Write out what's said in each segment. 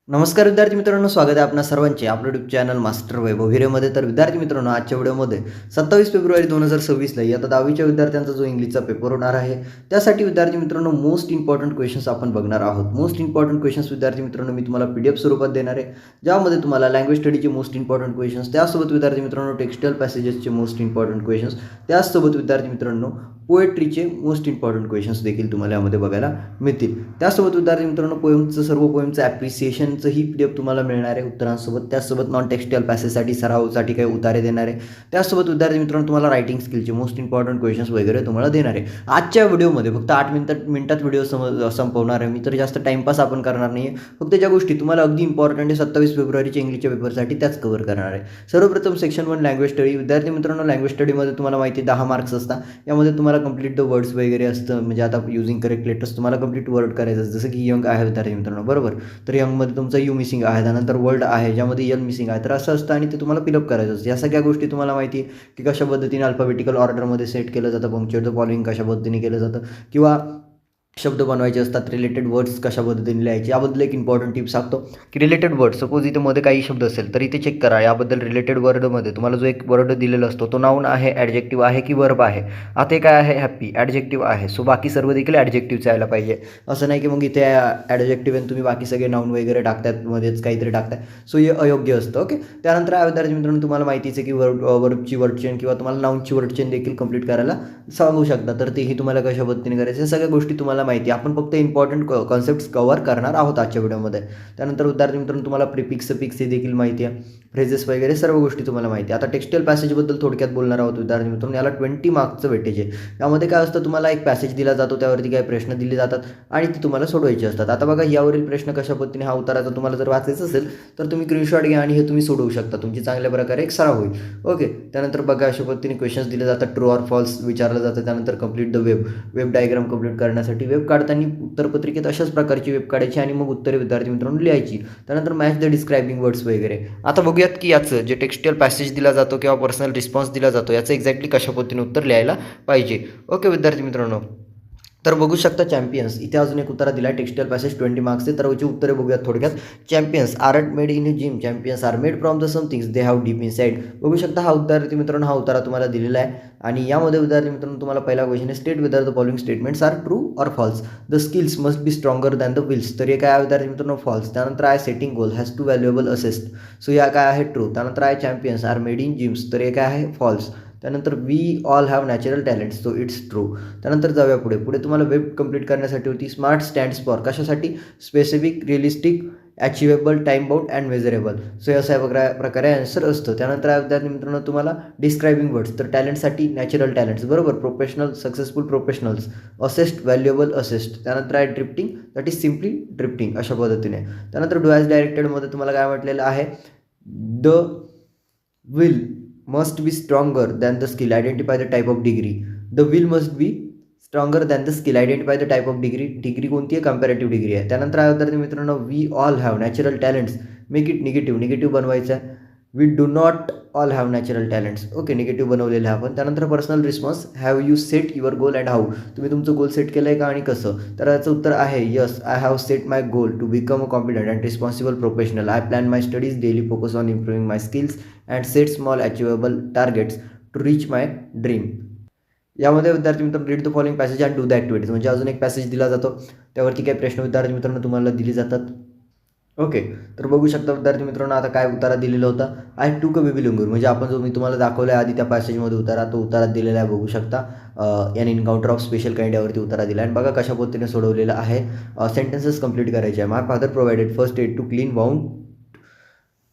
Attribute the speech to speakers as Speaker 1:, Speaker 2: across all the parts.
Speaker 1: नमस्कार विद्यार्थी मित्रांनो, स्वागत आहे आपणा सर्वांचे आपलं यूट्यूब चॅनल मास्टर वैभव हिरेमध्ये. तर विद्यार्थी मित्रांनो, आजच्या व्हिडिओमध्ये 27 फेब्रुवारी 2026ला इयत्ता 10वीच्या विद्यार्थ्यांचा जो इंग्लिशचा पेपर होणार आहे, त्यासाठी विद्यार्थी मित्रांनो मोस्ट इम्पॉर्टंट क्वेश्चन्स आपण बघणार आहोत. मोस्ट इम्पॉर्टंट क्वेश्चन्स विद्यार्थी मित्रांनो मी तुम्हाला PDF स्वरूपात देणार आहे, ज्यामध्ये तुम्हाला लँग्वेज स्टडीचे मोस्ट इम्पॉर्टंट क्वेश्चन्स, त्यासोबत विद्यार्थी मित्रांनो टेक्स्टाईल पॅसेजेसचे मोस्ट इम्पॉर्टंट क्वेश्चन्स, त्याचसोबत विद्यार्थी मित्रांनो पोएट्रीचे मोस्ट इम्पॉर्टंट क्वेश्चन्स देखील तुम्हाला यामध्ये बघायला मिळतील. त्यासोबत विद्यार्थी मित्रांनो सर्व पोएमचं ॲप्रिसिएशनचंही PDF तुम्हाला मिळणार आहे उत्तरांसोबत. त्याचसोबत नॉन टेक्स्टाईल पॅसेजसाठी सरावसाठी काही उतारे देणार आहे. त्यासोबत विद्यार्थी मित्रांनो तुम्हाला रायटिंग स्किलचे मोस्ट इम्पॉर्टंट क्वेश्चन्स वगैरे तुम्हाला देणार आहे. आजच्या व्हिडिओमध्ये फक्त 8 मिनिटात व्हिडिओ संपवणार आहे मी, तर जास्त टाईमपास आपण करणार नाही आहे. फक्त ज्या गोष्टी तुम्हाला अगदी इम्पॉर्टंट आहे 27 फेब्रुवारीच्या इंग्लिशच्या पेपरसाठी त्याच कव्हर करणार आहे. सर्वप्रथम सेक्शन 1 लँग्वेज स्टडी. विद्यार्थी मित्रांनो लँग्वेज स्टडीमध्ये तुम्हाला माहिती 10 मार्क्स असतात. यामध्ये तुम्हाला कंप्लीट द वर्ड्स वगैरे असतं, म्हणजे आता युझिंग करेक्ट लेटर्स तुम्हाला कंप्लीट वर्ड करायचं असतं. जसं की यंग आहे विद्यार्थी मित्रांनो, बरोबर. तर यंगमध्ये तुमचा यू मिसिंग आहे, त्यानंतर वर्ल्ड आहे ज्यामध्ये यल मिसिंग आहे. तर असं असतं आणि ते तुम्हाला फिलअप करायचं असतं. या सगळ्या गोष्टी तुम्हाला माहिती आहे की कशा पद्धतीने अल्फाबेटिकल ऑर्डरमध्ये सेट केलं जातं, पंक्च्युएट द फॉलोइंग कशा पद्धतीने केलं जातं, किंवा शब्द बनवायचे असतात, रिलेटेड वर्ड्स कशा पद्धतीने लिहायचे याबद्दल एक इम्पॉर्टंट टिप सांगतो की रिलेटेड वर्ड, सपोज इथे मध्ये काही शब्द असेल तर इथे चेक करा याबद्दल. रिलेटेड वर्डमध्ये तुम्हाला जो एक वर्ड दिलेला असतो तो नाऊन आहे, ॲडजेक्टिव्ह आहे की वर्ब आहे. आता हे काय आहे, हॅप्पी ॲडजेक्टिव्ह आहे, सो बाकी सर्व देखील ॲडजेक्टिव्हच यायला पाहिजे. असं नाही की मग इथे ॲडजेक्टिव्ह आणि तुम्ही बाकी सगळे नाऊन वगैरे टाकतात, मध्येच काहीतरी टाकताय, सो हे अयोग्य असतं. ओके. त्यानंतर विद्यार्थी मित्रांनो तुम्हाला माहितीच आहे की वर्बची वर्ड चेन किंवा तुम्हाला नाऊनची वर्ड चेन देखील कंप्लीट करायला सांगू शकता, तर तेही तुम्हाला कशा पद्धतीने करायचं या सगळ्या गोष्टी तुम्हाला माहिती. आपण फक्त इम्पॉर्टंट कॉन्सेप्ट्स कव्हर करणार आहोत आजच्या व्हिडिओमध्ये. त्यानंतर विद्यार्थी मित्रांनो तुम्हाला प्रिफिक्स सफिक्स हे देखील माहिती आहे, फ्रेजेस वगैरे सर्व गोष्टी तुम्हाला माहिती आहे. आता टेक्स्टाईल पॅसेजबद्दल थोडक्यात बोलणार आहोत विद्यार्थी मित्रांनो. याला 20 मार्क्सचं वेटेज आहे. यामध्ये काय असतं, तुम्हाला एक पॅसेज दिला जातो, त्यावरती काही प्रश्न दिले जातात आणि ती तुम्हाला सोडवायचे असतात. आता बघा यावरील प्रश्न कशा पद्धतीने हा उताराचा तुम्हाला जर वाचायचं असेल तर तुम्ही स्क्रीनशॉट घ्या आणि हे तुम्ही सोडवू शकता. तुमची चांगल्या प्रकारे एक सराव होईल. ओके. त्यानंतर बघा अशा पद्धतीने क्वेश्चन्स दिले जातात, ट्रू ऑर फॉल्स विचारलं जातं. त्यानंतर complete the web diagram complete करण्यासाठी वेब काढताना उत्तरपत्रिकेत अशाच प्रकारची वेब काढायची आणि मग उत्तरे विद्यार्थी मित्रांनो लिहायची. त्यानंतर मॅच द डिस्क्रायबिंग वर्ड्स वगैरे. आता बघूयात की याचं जे टेक्स्टाईल पॅसेज दिला जातो किंवा पर्सनल रिस्पॉन्स दिला जातो याचं एक्झॅक्टली कशा पद्धतीने उत्तर लिहायला पाहिजे. ओके विद्यार्थी मित्रांनो, तर बघू शकता चॅम्पियन्स, इथे अजून एक उत्तर दिला आहे टेक्स्टाईल पॅसेज 20 मार्क्सचे. तर याची उत्तरे बघूयात थोडक्यात. Champions are made in gym, champions are made from the somethings they have deep inside. बघू शकता हा विद्यार्थी मित्रांनो हा उतारा तुम्हाला दिलेला आहे आणि यामध्ये विद्यार्थी मित्रांनो तुम्हाला पहिला क्वेश्चन आहे, state whether the following statements are true or false. The skills must be stronger than the wills. तर हे काय आहे विद्यार्थी मित्रांनो, फॉल्स. त्यानंतर आहे setting goal has to valuable asset, so या काय आहे ट्रू. त्यानंतर आहे champions are made in gyms, तर हे काय आहे फॉल्स. त्यानंतर we all have natural talents, so it's true. त्यानंतर जाऊया पुढे तुम्हाला वेब कंप्लीट करण्यासाठी होती स्मार्ट स्टँड्स फॉर, कशासाठी, specific, realistic, achievable, time bound and measurable, so अशा प्रकारे आन्सर असतं. त्यानंतर विद्यार्थी मित्रांनो तुम्हाला डिस्क्रायबिंग वर्ड्स, तर टॅलेंटसाठी नॅचरल टॅलेंट्स, बरोबर, professional, successful professionals, asset, valuable asset. त्यानंतर आहे drifting, that is simply drifting, अशा पद्धतीने. त्यानंतर डू ॲज डायरेक्टेडमध्ये तुम्हाला काय म्हटलेलं आहे, the will must be stronger than the skill, identify the type of degree. The will must be stronger than the skill, identify the type of degree. Degree कोणती आहे, comparative degree आहे. त्यानंतर आहे विद्यार्थी मित्रांनो we all have natural talents, make it negative बनवायचं आहे. We do not all have natural talents, okay, negative बनवलेलं आहे आपण. त्यानंतर personal response, have you set your goal and how, तुम्ही तुमचं गोल सेट केलं आहे का आणि कसं. तर याचं उत्तर आहे yes, I have set my goal to become a competent and responsible professional. I plan my studies daily, focus on improving my skills and set small achievable targets to reach my dream. यामध्ये विद्यार्थी मित्रांनो read the following passage and do the activities, म्हणजे अजून एक passage दिला जातो, त्यावरती काही प्रश्न विद्यार्थी मित्रांनो तुम्हाला दिले जातात. ओके. तर बघू शकता विद्यार्थी मित्रांनो आता काय उतारा दिलेला होता, आय टूक अ बेबी लंगूर, म्हणजे आपण जो मी तुम्हाला दाखवला आहे आधी त्या पॅसेजमध्ये उतारा, तो उतारा दिलेला आहे. बघू शकता याने एन्काउंटर ऑफ स्पेशल काइंड यावरती उतारा दिला आहे आणि बघा कशा पद्धतीने सोडवलेला आहे. सेंटेन्सेस कंप्लीट करायचे आहे. My father provided first aid to clean wound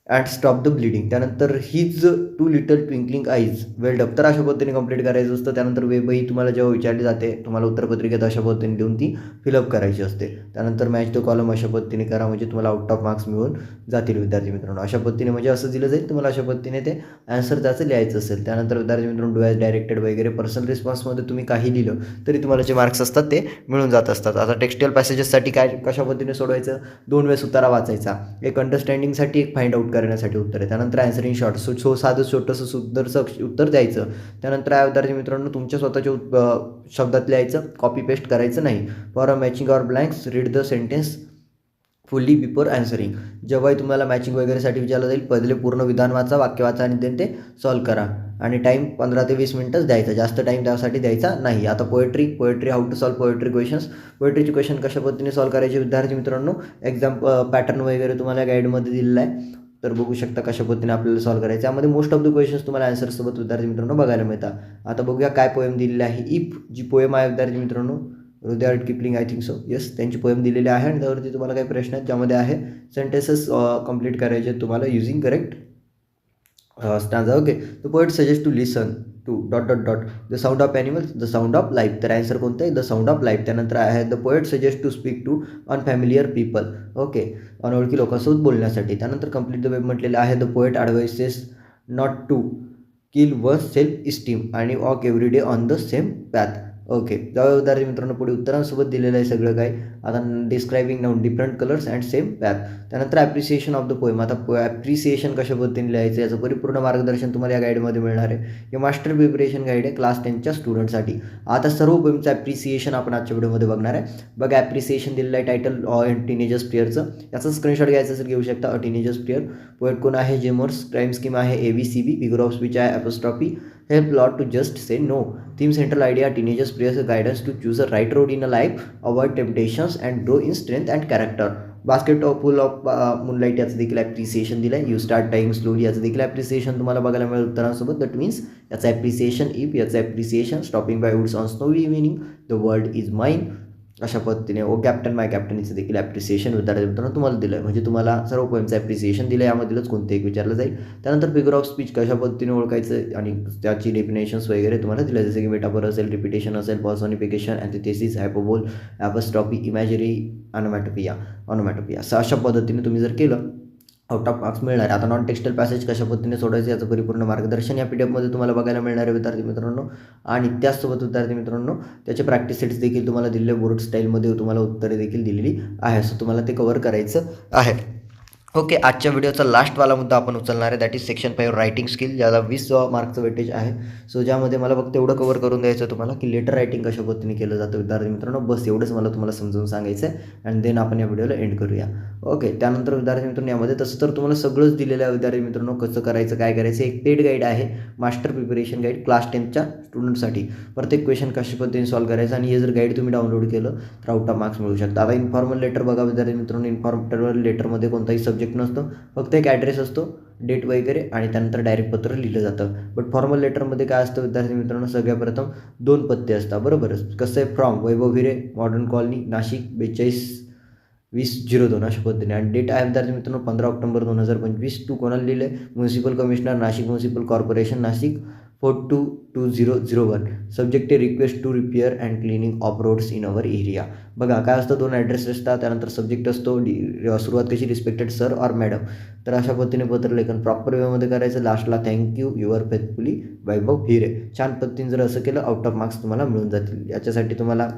Speaker 1: and stop the bleeding. त्यानंतर his two little twinkling eyes welled up, तर अशा पद्धतीने कंप्लीट करायचं असतं. त्यानंतर वेबही तुम्हाला जेव्हा विचारली जाते तुम्हाला उत्तरपत्रिकेत अशा पद्धतीने देऊन ती फिलअप करायची असते. त्यानंतर मॅच द कॉलम अशा पद्धतीने करा, म्हणजे तुम्हाला आउट ऑफ मार्क्स मिळून जातील विद्यार्थी मित्रांनो. अशा पद्धतीने म्हणजे असं दिलं जाईल तुम्हाला, अशा पद्धतीने ते आन्सर त्याचं लिहायचं असेल. त्यानंतर विद्यार्थी मित्रांनो डू ॲज डायरेक्टेड वगैरे पर्सनल रिस्पॉन्समध्ये तुम्ही काही लिहिलं तरी तुम्हाला जे मार्क्स असतात ते मिळून जात असतात. आता टेक्स्टाईल पॅसेजेससाठी काय कशा पद्धतीने सोडवायचं, 2 वेळेस उतारा वाचायचा, एक अंडरस्टँडिंगसाठी, एक फाइंड आउट करण्यासाठी उत्तर आहे. त्यानंतर आन्सर इन शॉर्ट, साधं छोटंसं सुंदरसं उत्तर द्यायचं. त्यानंतर विद्यार्थी मित्रांनो तुमच्या स्वतःच्या शब्दात लिहायचं, कॉपी पेस्ट करायचं नाही. For a matching or blanks read the sentence fully before answering. जेव्हाही तुम्हाला मॅचिंग वगैरेसाठी विचारलं जाईल, पहिले पूर्ण विधान वाचा, वाक्य वाचा आणि देन ते सॉल्व करा. आणि टाईम 15 ते 20 मिनटंच द्यायचा, जास्त टाईम त्यासाठी द्यायचा नाही. आता poetry how to solve poetry questions. पोएट्रीचे क्वेश्चन कशा पद्धतीने सॉल्व करायचे विद्यार्थी मित्रांनो, एक्झाम पॅटर्न वगैरे तुम्हाला गाईडमध्ये दिलेला आहे, तर बघू शकता कशा पद्धतीने आपल्याला सॉल्व करायचं. यामध्ये मोस्ट ऑफ द क्वेश्चन्स तुम्हाला आन्सरसोबत विद्यार्थी मित्रांनो बघायला मिळतात. आता बघूया काय पोएम दिलेली आहे. इफ जी पोएम आहे विद्यार्थी मित्रांनो, Rudyard Kipling, I think so, yes, त्यांची पोएम दिलेली आहे. आणि त्यावरती तुम्हाला काही प्रश्न आहेत ज्यामध्ये आहे सेंटेन्सेस कंप्लीट करायचे आहेत तुम्हाला using correct stanza. Okay. The poet suggest to listen to dot dot dot the sound of animals, the sound of life. तर ॲन्सर कोणतं आहे? The sound of life. त्यानंतर आहे the poet suggest to speak to unfamiliar people. Okay, अनोळखी लोकांसोबत बोलण्यासाठी. त्यानंतर complete the web म्हटलेलं आहे the poet advises not to kill one self esteem आणि walk every day on the same path. Okay, जाऊया विद्यार्थी मित्रांनो पुढे. उत्तरांसोबत दिलेलं आहे सगळं काही. आता describing noun different colours and same path. त्यानंतर ॲप्रिसिएशन ऑफ द पोएम. आता ॲप्रिसिएशन कशा पद्धतीने लिहायचं याचं परिपूर्ण मार्गदर्शन तुम्हाला या गाईडमध्ये मिळणार आहे. हे मास्टर प्रिपरेशन गाईड आहे क्लास 10च्या स्टुडंटसाठी. आता सर्व पोएमचं ॲप्रिसिएशन आपण आजच्या व्हिडिओमध्ये बघणार आहे. बघा, ॲप्रिसिएशन दिलेलं आहे टायटल टीनेजर्स प्रियरचं. याचं स्क्रीनशॉट घ्यायचं असेल घेऊ शकता. अ टीनेजर्स प्रियर. पोएट कोण आहे? जेमर्स. क्राईम स्कीम आहे ABCB. फिगर ऑफ स्पीच आहे ॲपोस्ट्रॉफी. Help lot to just say no. Theme central idea, teenagers prayers guidance to choose a right road in a life, avoid temptations and grow in strength and character. Basket full of moonlight याचं देखील appreciation दिलं आहे. You start time slowly याचं देखील appreciation तुम्हाला बघायला मिळेल उत्तरांसोबत. दॅट मीन्स याचं ॲप्रिसिएशन इफ, याचं appreciation stopping by woods on snowy evening, the world is mine. अशा पद्धतीने ओ कॅप्टन माय कॅप्टनीचं देखील ॲप्रिसिएशन विद्यार्थी मित्रांनो तुम्हाला दिलं आहे. म्हणजे तुम्हाला सर्व पोएमचं ॲप्रिसिएशन दिलं आहे, यामधीलच कोणते एक विचारलं जाईल. त्यानंतर फिगर ऑफ स्पीच कशा पद्धतीने ओळखायचं आणि त्याची डेफिनेशन्स वगैरे तुम्हाला दिलं, जसे की मेटाफर असेल, रिपिटेशन असेल, पर्सॉनिफिकेशन, अँटिथेसिस, हायपोबोल, ॲपोस्ट्रॉफी, इमॅजरी, ऑनोमॅटोपिया. अशा पद्धतीने तुम्ही जर केलं आउट ऑफ मार्क्स मिळणार आहे. आता नॉन टेक्स्टल पॅसेज कशा पद्धतीने सोडायचं याचं परिपूर्ण मार्गदर्शन या PDF मध्ये तुम्हाला बघायला मिळणार आहे विद्यार्थी मित्रांनो. आणि त्याचसोबत विद्यार्थी मित्रांनो त्याचे प्रॅक्टिस सेट्स देखील तुम्हाला दिलेले, बोर्ड स्टाईलमध्ये तुम्हाला उत्तरे देखील दिलेली आहे. सो तुम्हाला ते कव्हर करायचं आहे. ओके, आजच्या व्हिडिओचा लास्टवाला मुद्दा आपण उचलणार आहे, that is section 5 writing skill, ज्याला 20 मार्कचं वेटेज आहे. सो ज्यामध्ये मला फक्त एवढं कव्हर करून द्यायचं तुम्हाला की लेटर रायटिंग कशा पद्धतीने केलं जातं विद्यार्थी मित्रांनो. बस एवढंच मला तुम्हाला समजून सांगायचं आहे. अँड देन आपण या व्हिडिओला एंड करूया. ओके, त्यानंतर विद्यार्थी मित्रांनो यामध्ये तसं तर तुम्हाला सगळंच दिलेलं आहे विद्यार्थी मित्रांनो, कसं करायचं, काय करायचं. एक पेड गाईड आहे, मास्टर प्रिपरेशन गाईड क्लास 10च्या स्टुडंटसाठी. प्रत्येक क्वेश्चन कशा पद्धतीने सॉल्व करायचं आणि हे जर गाईड तुम्ही डाउनलोड केलं तर आउट ऑफ मार्क्स मिळू शकता. आता इन्फॉर्मल लेटर बघा विद्यार्थी मित्रांनो, इन्फॉर्मल लेटरमध्ये कोणताही सब्जेक्ट नसतो, फक्त एक ॲड्रेस असतो, डेट वगैरे, आणि त्यानंतर डायरेक्ट पत्र लिहिलं जातं. बट फॉर्मल लेटरमध्ये काय असतं विद्यार्थी मित्रांनो, सगळ्यात प्रथम 2 पत्ते असतात, बरोबरच. कसं आहे, from Vaibhav Hire, modern colony, Nashik 42-20-02 अशा पद्धतीने. आणि डेट आहे विद्यार्थी मित्रांनो 15 ऑक्टोबर 2025. टू कोणाला लिहिलं आहे? Municipal commissioner, Nashik municipal corporation, Nashik 422001. Subject आहे request to repair and cleaning of roads in our area. बघा काय असतं, 2 ॲड्रेस असतात, त्यानंतर सब्जेक्ट असतो, सुरुवात कशी, रिस्पेक्टेड सर और मॅडम. तर अशा पद्धतीने पत्रलेखन प्रॉपर वेमध्ये करायचं. लास्टला थँक्यू युअर फेथफुली वैभव हिरे. छान पद्धतीने जर असं केलं आउट ऑफ मार्क्स तुम्हाला मिळून जातील. याच्यासाठी तुम्हाला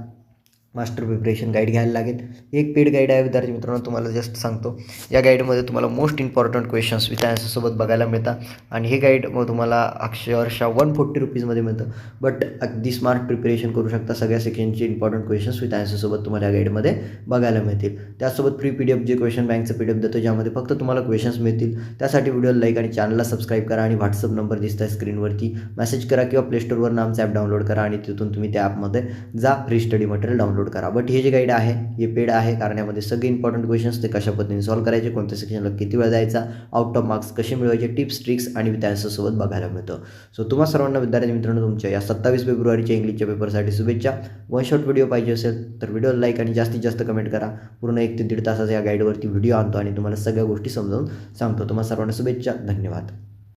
Speaker 1: मास्टर प्रिपरेशन गाईड घ्यायला लागेल. एक पेड गाईड आहे विद्यार्थी मित्रांनो, तुम्हाला जस्ट सांगतो. या गाईडमध्ये तुम्हाला मोस्ट इम्पॉर्टंट क्वेश्चन्स विथ आन्सरसोबत बघायला मिळतात. आणि हे गाईड मग तुम्हाला अक्षरशः 140 रुपीजमध्ये मिळतं. बट अगदी स्मार्ट प्रिपरेशन करू शकता. सगळ्या सेक्शनचे इम्पॉर्टंट क्वेश्चन्स विथ आन्सरसोबत तुम्हाला या गाईडमध्ये बघायला मिळतील. त्याचसोबत फ्री PDF जे क्वेश्चन बँकचं PDF देतो, ज्यामध्ये फक्त तुम्हाला क्वेश्चन्स मिळतील. त्यासाठी व्हिडिओला लाईक आणि चॅनलला सबस्क्राईब करा. आणि व्हॉट्सअप नंबर दिसत आहे स्क्रीनवरती, मेसेज करा किंवा प्लेस्टोरवरून आमचं ॲप डाउनलोड करा आणि तिथून तुम्ही त्या ॲपमध्ये जा, फ्री स्टडी मटेरियल डाउनलोड करा. बट हे जे गाईड आहे हे पेड आहे, कारण यामध्ये सगळे इम्पॉर्टंट क्वेश्चन्स ते कशा पद्धतीने सॉल्व करायचे, कोणत्या सेक्शनला किती वेळ द्यायचा, आउट ऑफ मार्क्स कसे मिळवायचे, टिप्स ट्रिक्स आणि विथ आन्सरसोबत बघायला मिळतं. सो तुम्हा सर्वांना विद्यार्थी मित्रांनो तुमच्या या 27 फेब्रुवारीच्या इंग्लिशच्या पेपरसाठी शुभेच्छा. वन शॉट व्हिडिओ पाहिजे असेल तर व्हिडिओला लाईक आणि जास्तीत जास्त कमेंट करा. पूर्ण 1 ते 1.5 तासाचा या गाईडवरती व्हिडिओ आणतो आणि तुम्हाला सगळ्या गोष्टी समजावून सांगतो. तुम्हा सर्वांना शुभेच्छा. धन्यवाद.